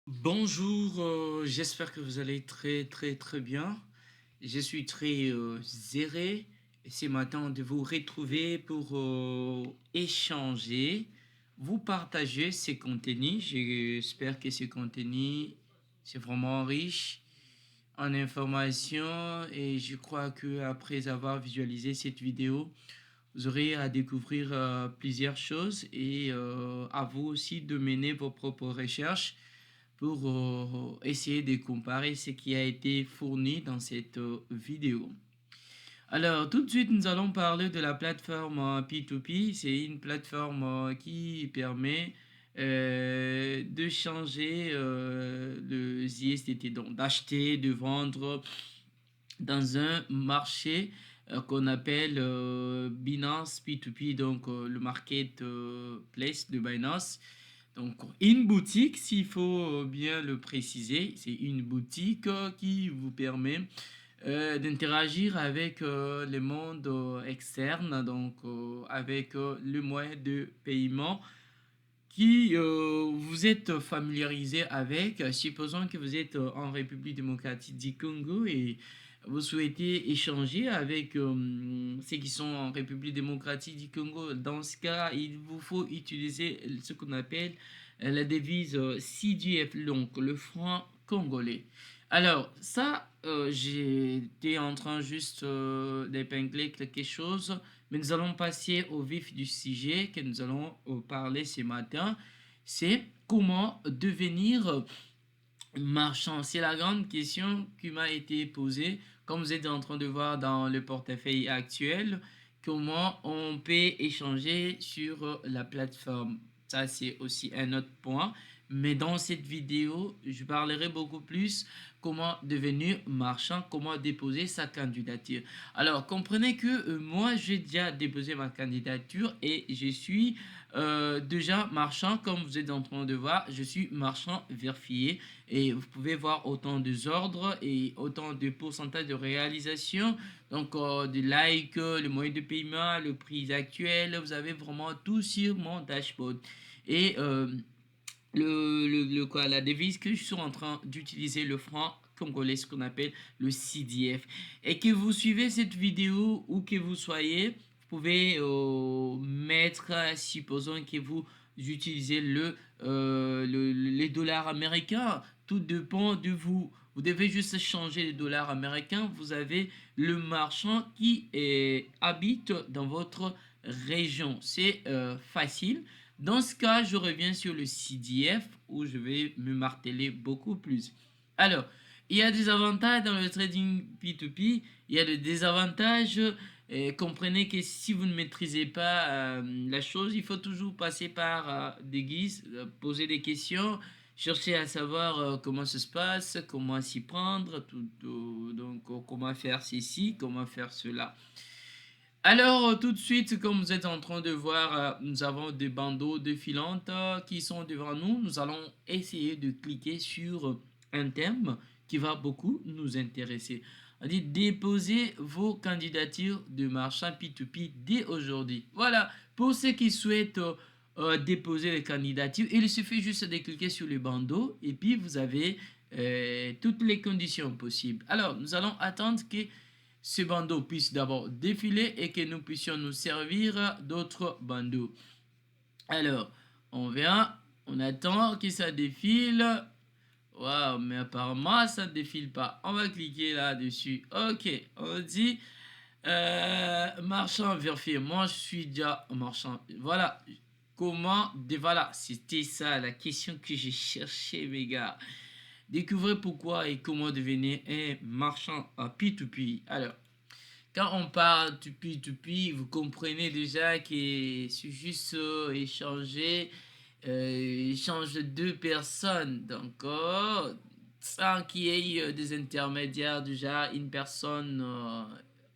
Bonjour, j'espère que vous allez très bien. Je suis très zéré et c'est maintenant de vous retrouver pour échanger, vous partager ces contenus. J'espère que ces contenus, c'est vraiment riche en informations et je crois que après avoir visualisé cette vidéo, vous aurez à découvrir plusieurs choses et à vous aussi de mener vos propres recherches pour essayer de comparer ce qui a été fourni dans cette vidéo. Alors, tout de suite, nous allons parler de la plateforme P2P. C'est une plateforme qui permet de changer le ISTT, donc d'acheter, de vendre dans un marché qu'on appelle Binance P2P, donc le marketplace de Binance. Donc, une boutique, s'il faut bien le préciser, c'est une boutique qui vous permet d'interagir avec le monde externe, donc avec le moyen de paiement qui vous êtes familiarisé avec. Supposons que vous êtes en République démocratique du Congo et vous souhaitez échanger avec ceux qui sont en République démocratique du Congo. Dans ce cas, il vous faut utiliser ce qu'on appelle la devise CDF, donc le franc congolais. Alors, ça, j'étais en train juste d'épingler quelque chose, mais nous allons passer au vif du sujet que nous allons parler ce matin. C'est comment devenir marchand. C'est la grande question qui m'a été posée. Comme vous êtes en train de voir dans le portefeuille actuel, comment on peut échanger sur la plateforme. Ça, c'est aussi un autre point. Mais dans cette vidéo, je parlerai beaucoup plus comment devenir marchand, comment déposer sa candidature. Alors, comprenez que moi, j'ai déjà déposé ma candidature et je suis déjà marchand, comme vous êtes en train de voir, je suis marchand vérifié et vous pouvez voir autant de ordres et autant de pourcentage de réalisation, donc de likes, le moyen de paiement, le prix actuel, vous avez vraiment tout sur mon dashboard. Et quoi, la devise que je suis en train d'utiliser, le franc congolais, ce qu'on appelle le CDF. Et que vous suivez cette vidéo ou que vous soyez, vous pouvez mettre, supposons que vous utilisez les dollars américains, tout dépend de vous. Vous devez juste changer les dollars américains. Vous avez le marchand qui habite dans votre région. C'est facile. Dans ce cas, je reviens sur le CDF où je vais me marteler beaucoup plus. Alors, il y a des avantages dans le trading P2P, il y a des désavantages. Comprenez que si vous ne maîtrisez pas la chose, il faut toujours passer par des guises, poser des questions, chercher à savoir comment ça se passe, comment s'y prendre, donc comment faire ceci, comment faire cela. Alors, tout de suite, comme vous êtes en train de voir, nous avons des bandeaux défilantes qui sont devant nous. Nous allons essayer de cliquer sur un thème qui va beaucoup nous intéresser. On dit déposer vos candidatures de marchand P2P dès aujourd'hui. Voilà, pour ceux qui souhaitent déposer les candidatures, il suffit juste de cliquer sur le bandeau et puis vous avez toutes les conditions possibles. Alors, nous allons attendre que ce bandeau puisse d'abord défiler et que nous puissions nous servir d'autres bandeaux. Alors, on vient, on attend que ça défile. Waouh, mais apparemment ça ne défile pas. On va cliquer là-dessus. Ok, on dit marchand vérifié. Moi, je suis déjà marchand. Voilà. Comment, voilà, c'était ça la question que j'ai cherchée, mes gars. Découvrez pourquoi et comment devenir un marchand à P2P. Alors, quand on parle de P2P, vous comprenez déjà que c'est juste échange de deux personnes. Donc, sans qu'il y ait des intermédiaires, déjà une personne,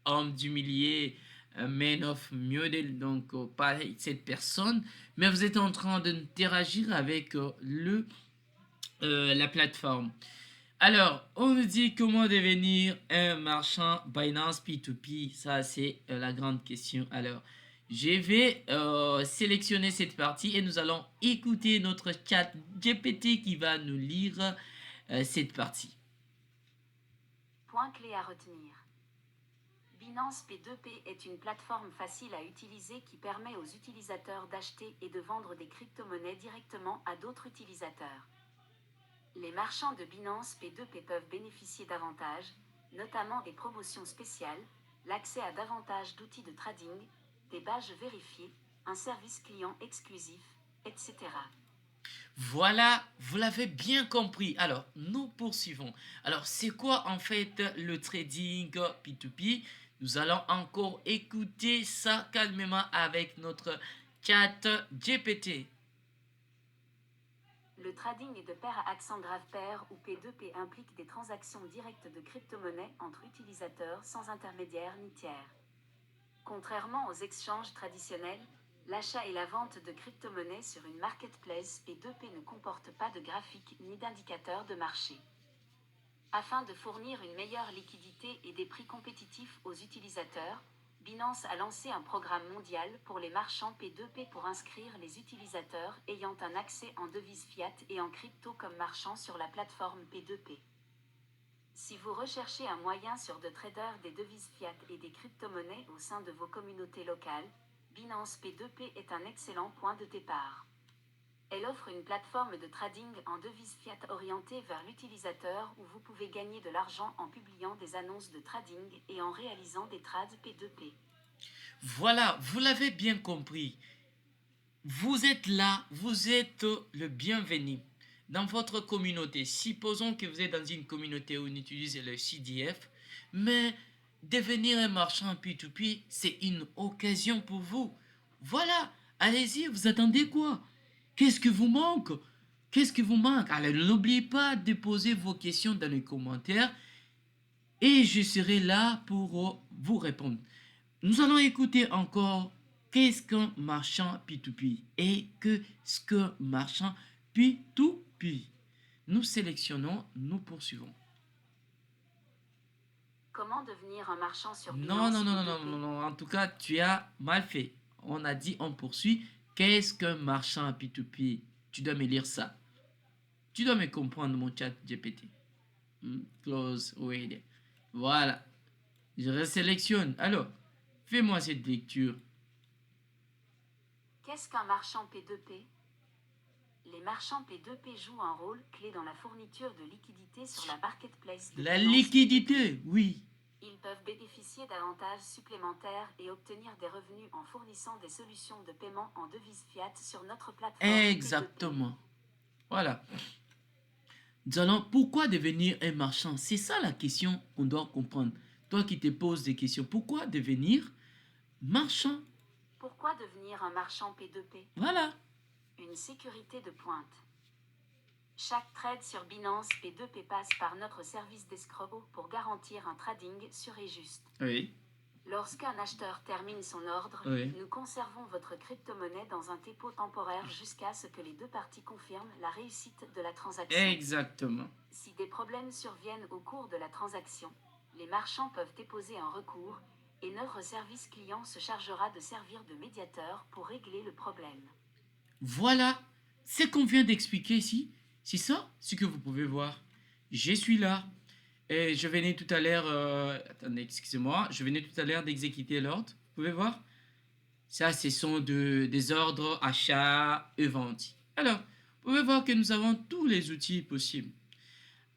homme du millier, man of model, donc pas cette personne, mais vous êtes en train d'interagir avec la plateforme. Alors, on nous dit comment devenir un marchand Binance P2P. Ça, c'est la grande question. Alors, Je vais sélectionner cette partie et nous allons écouter notre chat GPT qui va nous lire cette partie. Point clé à retenir. Binance P2P est une plateforme facile à utiliser qui permet aux utilisateurs d'acheter et de vendre des crypto-monnaies directement à d'autres utilisateurs. Les marchands de Binance P2P peuvent bénéficier d'avantages, notamment des promotions spéciales, l'accès à davantage d'outils de trading, des badges vérifiés, un service client exclusif, etc. Voilà, vous l'avez bien compris. Alors, nous poursuivons. Alors, c'est quoi en fait le trading P2P? Nous allons encore écouter ça calmement avec notre chat GPT. Le trading de pair à accent grave pair ou P2P implique des transactions directes de crypto-monnaies entre utilisateurs sans intermédiaire ni tiers. Contrairement aux exchanges traditionnels, l'achat et la vente de crypto-monnaies sur une marketplace P2P ne comporte pas de graphique ni d'indicateur de marché. Afin de fournir une meilleure liquidité et des prix compétitifs aux utilisateurs, Binance a lancé un programme mondial pour les marchands P2P pour inscrire les utilisateurs ayant un accès en devises fiat et en crypto comme marchands sur la plateforme P2P. Si vous recherchez un moyen sur de traders des devises fiat et des crypto-monnaies au sein de vos communautés locales, Binance P2P est un excellent point de départ. Elle offre une plateforme de trading en devises fiat orientée vers l'utilisateur où vous pouvez gagner de l'argent en publiant des annonces de trading et en réalisant des trades P2P. Voilà, vous l'avez bien compris. Vous êtes là, vous êtes le bienvenu dans votre communauté. Supposons que vous êtes dans une communauté où on utilise le CDF, mais devenir un marchand P2P, c'est une occasion pour vous. Voilà, allez-y, vous attendez quoi? Qu'est-ce que vous manque? Qu'est-ce que vous manque? Alors, n'oubliez pas de poser vos questions dans les commentaires et je serai là pour vous répondre. Nous allons écouter encore qu'est-ce qu'un marchand P2P et qu'est-ce qu'un marchand P2P. Nous sélectionnons, nous poursuivons. Comment devenir un marchand sur Non, Binance non, non, non, P2P? non, non, non, en tout cas, tu as mal fait. On a dit on poursuit. Qu'est-ce qu'un marchand P2P? Tu dois me lire ça. Tu dois me comprendre, mon chat GPT. Close reading. Voilà. Je resélectionne. Alors, fais-moi cette lecture. Qu'est-ce qu'un marchand P2P? Les marchands P2P jouent un rôle clé dans la fourniture de liquidités sur la marketplace de La Binance P2P. liquidité, oui. Ils peuvent bénéficier d'avantages supplémentaires et obtenir des revenus en fournissant des solutions de paiement en devises fiat sur notre plateforme P2P. Exactement. Voilà. Nous allons, pourquoi devenir un marchand? C'est ça la question qu'on doit comprendre. Toi qui te poses des questions, pourquoi devenir marchand? Pourquoi devenir un marchand P2P? Voilà. Une sécurité de pointe. Chaque trade sur Binance P2P passe par notre service d'escroc pour garantir un trading sûr et juste. Oui. Lorsqu'un acheteur termine son ordre, Oui. nous conservons votre crypto-monnaie dans un dépôt temporaire jusqu'à ce que les deux parties confirment la réussite de la transaction. Exactement. Si des problèmes surviennent au cours de la transaction, les marchands peuvent déposer un recours et notre service client se chargera de servir de médiateur pour régler le problème. Voilà ce qu'on vient d'expliquer ici. C'est ça ce que vous pouvez voir. Je suis là. Et je venais tout à l'heure... attendez, excusez-moi. Je venais tout à l'heure d'exécuter l'ordre. Vous pouvez voir? Ça, ce sont des ordres achats et ventes. Alors, vous pouvez voir que nous avons tous les outils possibles.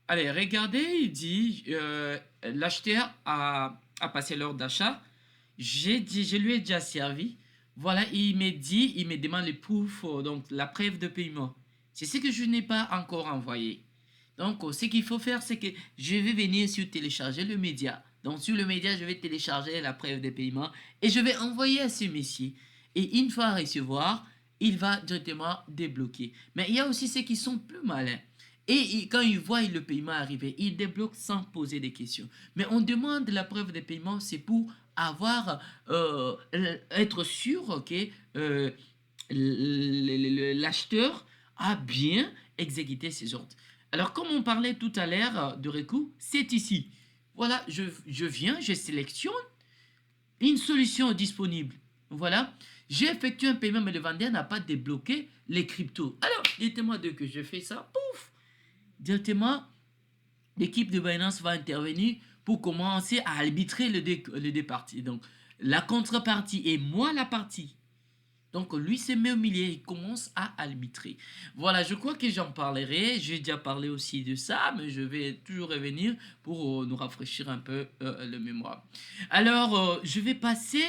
Allez, regardez, il dit, l'acheteur a passé l'ordre d'achat. Je lui ai déjà servi. Voilà, il me demande le proof, donc la preuve de paiement. C'est ce que je n'ai pas encore envoyé. Donc, ce qu'il faut faire, c'est que je vais venir sur télécharger le média. Donc, sur le média, je vais télécharger la preuve de paiement et je vais envoyer à ce monsieur. Et une fois à recevoir, il va directement débloquer. Mais il y a aussi ceux qui sont plus malins. Et quand ils voient le paiement arriver, ils débloquent sans poser des questions. Mais on demande la preuve de paiement, c'est pour avoir, être sûr que l'acheteur a bien exécuté ses ordres. Alors, comme on parlait tout à l'heure de recours, c'est ici. Voilà, je viens, je sélectionne une solution disponible. Voilà, j'ai effectué un paiement, mais le vendeur n'a pas débloqué les cryptos. Alors, dites-moi dès que je fais ça, pouf, directement, l'équipe de Binance va intervenir pour commencer à arbitrer les deux parties. Donc, la contrepartie et moi la partie. Donc, lui se met au milieu et commence à arbitrer. Voilà, je crois que j'en parlerai. J'ai déjà parlé aussi de ça, mais je vais toujours revenir pour nous rafraîchir un peu le mémoire. Alors, je vais passer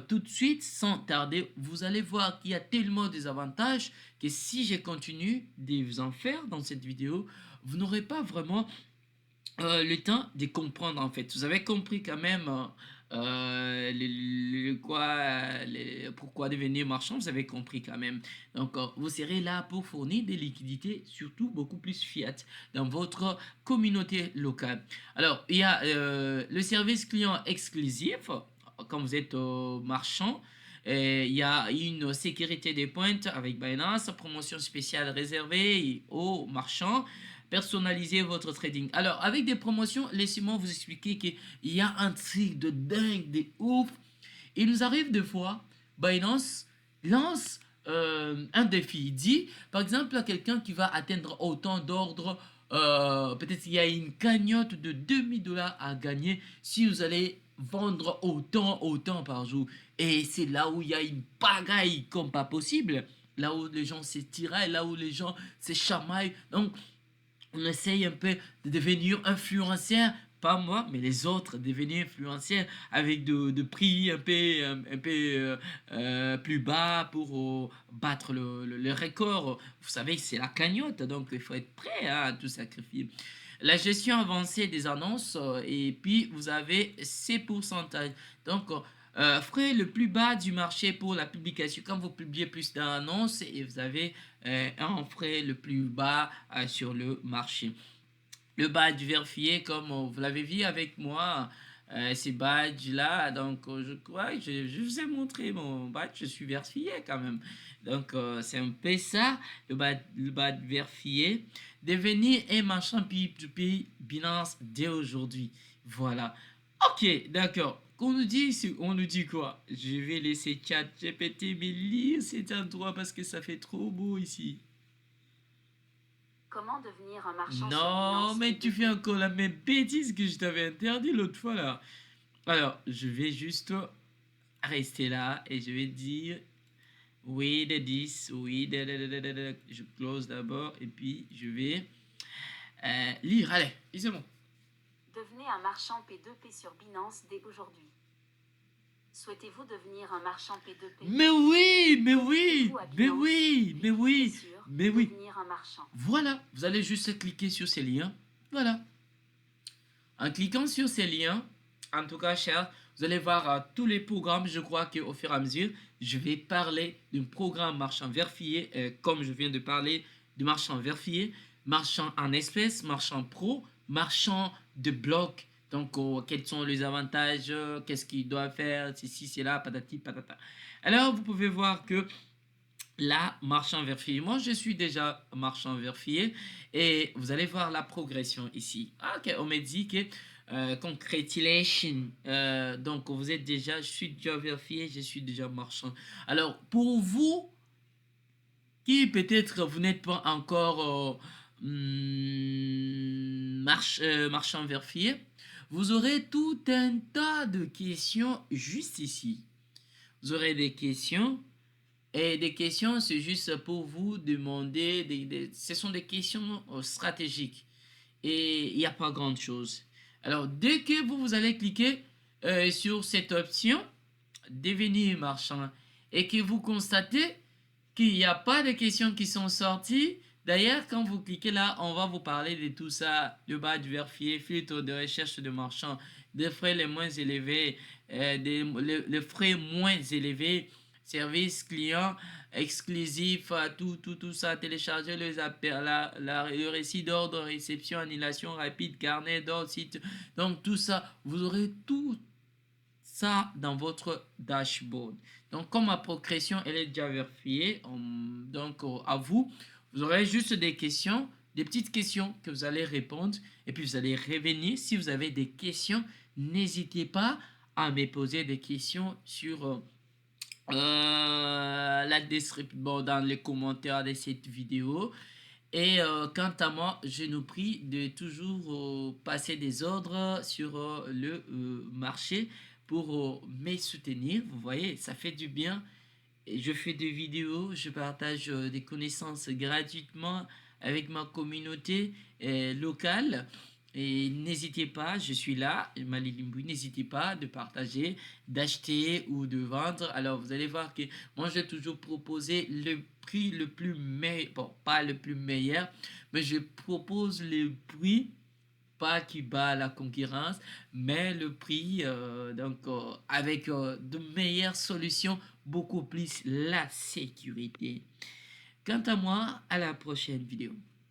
tout de suite sans tarder. Vous allez voir qu'il y a tellement des avantages que si je continue de vous en faire dans cette vidéo, vous n'aurez pas vraiment le temps de comprendre en fait. Vous avez compris quand même pourquoi devenir marchand, vous avez compris quand même. Donc, vous serez là pour fournir des liquidités, surtout beaucoup plus fiat dans votre communauté locale. Alors, il y a le service client exclusif quand vous êtes marchand. Il y a une sécurité des points avec Binance, promotion spéciale réservée aux marchands. Personnaliser votre trading. Alors, avec des promotions, laissez-moi vous expliquer qu'il y a un truc de dingue, de ouf. Il nous arrive des fois, Binance lance un défi. Il dit, par exemple, à quelqu'un qui va atteindre autant d'ordres, peut-être qu'il y a une cagnotte de 2000 $ à gagner si vous allez vendre autant par jour. Et c'est là où il y a une pagaille comme pas possible. Là où les gens se tiraillent, là où les gens se chamaillent. Donc, on essaye un peu de devenir influenceur, pas moi, mais les autres, devenir influenceurs avec de prix un peu plus bas pour battre le record. Vous savez que c'est la cagnotte, donc il faut être prêt à tout sacrifier. La gestion avancée des annonces, et puis vous avez ces pourcentages. Donc, frais le plus bas du marché pour la publication. Quand vous publiez plus d'annonces, et vous avez un frais le plus bas sur le marché. Le badge vérifié, comme vous l'avez vu avec moi, ces badges-là, donc je crois que je vous ai montré mon badge, je suis vérifié quand même. Donc c'est un peu ça, le badge vérifié. Devenir un marchand P2P Binance dès aujourd'hui. Voilà. Ok, d'accord. On nous dit quoi? Je vais laisser chat GPT me lire cet endroit parce que ça fait trop beau ici. Comment devenir un marchand sur Non, Binance mais tu fais P2P? encore la même bêtise que je t'avais interdit l'autre fois là. Alors, je vais juste rester là et je vais dire oui de 10, oui de. Je close d'abord et puis je vais lire. Allez, lisez-moi. Devenez un marchand P2P sur Binance dès aujourd'hui. Souhaitez-vous devenir un marchand P2P? Mais oui, mais oui, Connectez-vous à mais Binance oui, P2P mais et oui, cliquez sur mais oui. Devenir un marchand. Voilà, vous allez juste cliquer sur ces liens. Voilà. En cliquant sur ces liens, en tout cas, cher, vous allez voir tous les programmes. Je crois qu'au fur et à mesure, je vais parler d'un programme marchand vérifié, comme je viens de parler du marchand vérifié, marchand en espèces, marchand pro, marchand de blocs. Donc, quels sont les avantages, qu'est-ce qu'il doit faire, ceci, c'est là, patati, patata. Alors, vous pouvez voir que là, marchand vérifié. Moi, je suis déjà marchand vérifié et vous allez voir la progression ici. Ah, ok, on me dit que congratulations. Donc, vous êtes déjà, je suis déjà vérifié, je suis déjà marchand. Alors, pour vous, qui peut-être vous n'êtes pas encore marchand vérifié, vous aurez tout un tas de questions juste ici. Vous aurez des questions. Et des questions, c'est juste pour vous demander, ce sont des questions stratégiques. Et il n'y a pas grand-chose. Alors, dès que vous allez cliquer sur cette option, devenir marchand, et que vous constatez qu'il n'y a pas de questions qui sont sorties, d'ailleurs, quand vous cliquez là, on va vous parler de tout ça, le badge vérifié, filtre de recherche de marchand, des frais les moins élevés, les frais moins élevés, service client exclusif, tout ça, télécharger les appels, le récit d'ordre, réception, annulation rapide, carnet d'ordre, site. Donc tout ça, vous aurez tout ça dans votre dashboard. Donc comme ma progression elle est déjà vérifiée, donc à vous, vous aurez juste des questions, des petites questions que vous allez répondre et puis vous allez revenir. Si vous avez des questions, n'hésitez pas à me poser des questions sur la description, bon, dans les commentaires de cette vidéo. Et quant à moi, je nous prie de toujours passer des ordres sur le marché pour me soutenir. Vous voyez, ça fait du bien. Et je fais des vidéos, je partage des connaissances gratuitement avec ma communauté locale. Et n'hésitez pas, je suis là, Mali Limboui, n'hésitez pas de partager, d'acheter ou de vendre. Alors vous allez voir que moi je vais toujours proposer le prix le plus meilleur, bon pas le plus meilleur, mais je propose le prix pas qui bat la concurrence, mais le prix avec de meilleures solutions, beaucoup plus la sécurité. Quant à moi, à la prochaine vidéo.